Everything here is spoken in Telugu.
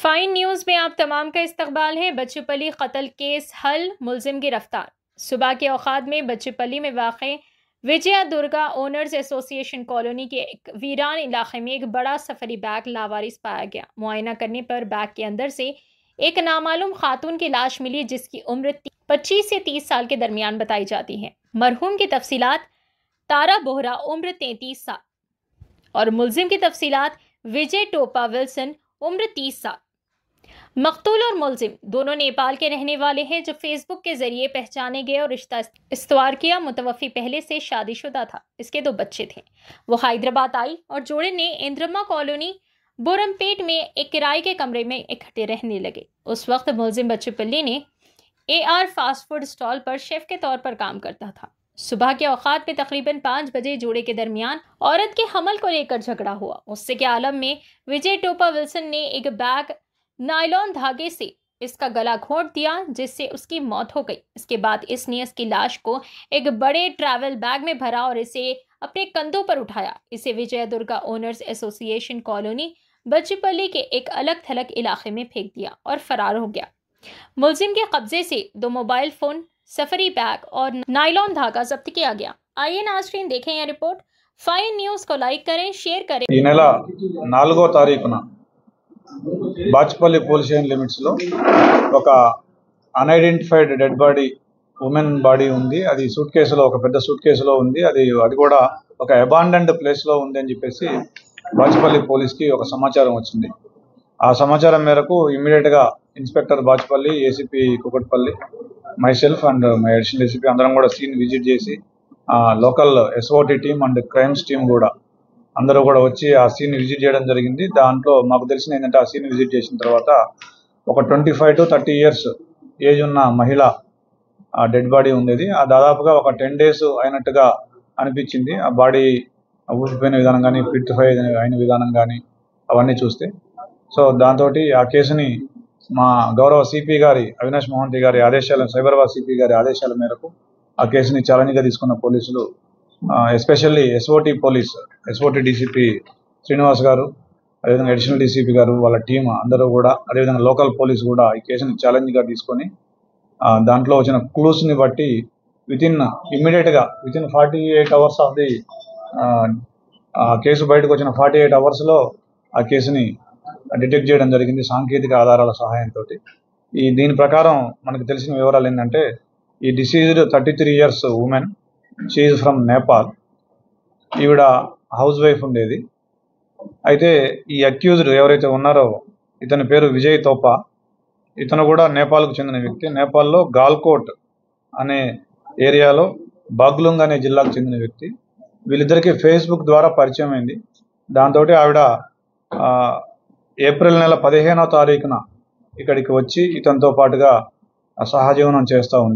फाइन न्यूज़ में आप तमाम का इस्तकबाल है। बच्चूपल्ली कत्ल केस हल, मुलजिम गिरफ्तार। सुबह के औकात में बच्चूपल्ली में वाक़ Vijaya Durga owners association colony के एक वीरान इलाके में एक बड़ा सफरी बैग लावारिस पाया गया। मुआयना करने पर बैग के अंदर से एक नामालूम खातून की लाश मिली, जिसकी उम्र 25 से 30 साल के दरमियान बताई जाती है। मरहूम की तफसीलात तारा बोहरा उम्र 33 साल और मुलजिम की तफसीलात विजय टोपा विल्सन उम्र 30 साल। मकतूल और मुलजिम दोनों नेपाल के रहने वाले हैं, जो फेसबुक के जरिए पहचाने गए और रिश्ता इस्तवार किया। मुतवफ़ी पहले से शादीशुदा था, इसके 2 बच्चे थे। वो हैदराबाद आई और जोड़े ने इंद्रमा कॉलोनी बोरमपेट में एक किराए के कमरे में इकट्ठे रहने लगे। उस वक्त मुलजिम बच्चूपल्ली ने AR फास्ट फूड स्टॉल पर शेफ के तौर पर काम करता था। सुबह के औकात में तकरीबन 5 बजे जोड़े के दरमियान औरत के हमल को लेकर झगड़ा हुआ। उससे के आलम में विजय टोपा विल्सन ने एक बैग नायलॉन धागे से इसका गला घोंट दिया, जिससे उसकी मौत हो गई। इसके बाद इसने इसकी लाश को एक बड़े ट्रैवल बैग में भरा और इसे अपने कंधों पर उठाया। इसे विजय दुर्गा ओनर्स एसोसिएशन कॉलोनी बच्चूपल्ली के एक अलग थलग इलाके में फेंक दिया और फरार हो गया। मुलजिम के कब्जे से 2 मोबाइल फोन, सफरी बैग और नायलॉन धागा जब्त किया गया। आइए नाज़रीन, देखें यह रिपोर्ट। फाइन न्यूज़ को लाइक करें, शेयर करें। ఈ నెల 4వ తారీఖున బాచ్పల్లి పోలీస్ స్టేషన్ లిమిట్స్ లో ఒక unidentified dead body, women body ఉంది. అది సూట్ కేసులో, ఒక పెద్ద సూట్ కేసులో ఉంది. అది కూడా ఒక అబాండన్డ్ ప్లేస్ లో ఉంది అని చెప్పేసి బాచ్పల్లి పోలీస్ కి ఒక సమాచారం వచ్చింది. ఆ సమాచారం మేరకు ఇమ్మీడియట్ గా inspector Bachupally, ACP Kukatpally, myself and my additional ACP అందరం కూడా సీన్ విజిట్ చేసి local SOT team and crimes team కూడా అందరూ కూడా వచ్చి ఆ సీన్ విజిట్ చేయడం జరిగింది. దాంట్లో మాకు తెలిసిన ఏంటంటే, ఆ సీన్ విజిట్ చేసిన తర్వాత ఒక 25 to 30 years ఏజ్ ఉన్న మహిళ డెడ్ బాడీ ఉండేది. ఆ దాదాపుగా ఒక 10 days అయినట్టుగా అనిపించింది. ఆ బాడీ ఊపిపోయిన విధానం కానీ, ఫిట్ఫై అయిన విధానం కానీ అవన్నీ చూస్తే. సో దాంతో ఆ కేసుని మా గౌరవ సిపి గారి అవినాష్ మోహంతి గారి ఆదేశాల, సైబరాబాద్ సిపి గారి ఆదేశాల మేరకు ఆ కేసుని ఛాలెంజ్గా తీసుకున్న పోలీసులు, ఎస్పెషల్లీ SOT DCP శ్రీనివాస్ గారు, అదేవిధంగా అడిషనల్ DCP గారు, వాళ్ళ టీం అందరూ కూడా, అదేవిధంగా లోకల్ పోలీసు కూడా ఈ కేసుని ఛాలెంజ్గా తీసుకొని దాంట్లో వచ్చిన క్లూస్ని బట్టి ఇమ్మీడియట్గా within 48 hours of the case బయటకు వచ్చిన 48 hours ఆ కేసుని డిటెక్ట్ చేయడం జరిగింది సాంకేతిక ఆధారాల సహాయంతో. దీని ప్రకారం మనకు తెలిసిన వివరాలు ఏంటంటే, ఈ deceased 33 years woman, she is from Nepal. ఈవిడ హౌస్ వైఫ్ ఉండేది. అయితే ఈ అక్యూజ్డ్ ఎవరైతే ఉన్నారో ఇతని పేరు విజయ్ తోపా. ఇతను కూడా నేపాల్కు చెందిన వ్యక్తి. నేపాల్లో గాల్కోట్ అనే ఏరియాలో బాగ్లుంగ్ అనే జిల్లాకు చెందిన వ్యక్తి. వీళ్ళిద్దరికీ ఫేస్బుక్ ద్వారా పరిచయం అయింది. దాంతో ఆవిడ ఏప్రిల్ నెల 15వ తారీఖున ఇక్కడికి వచ్చి ఇతనితో పాటుగా సహజీవనం చేస్తూ ఉంది.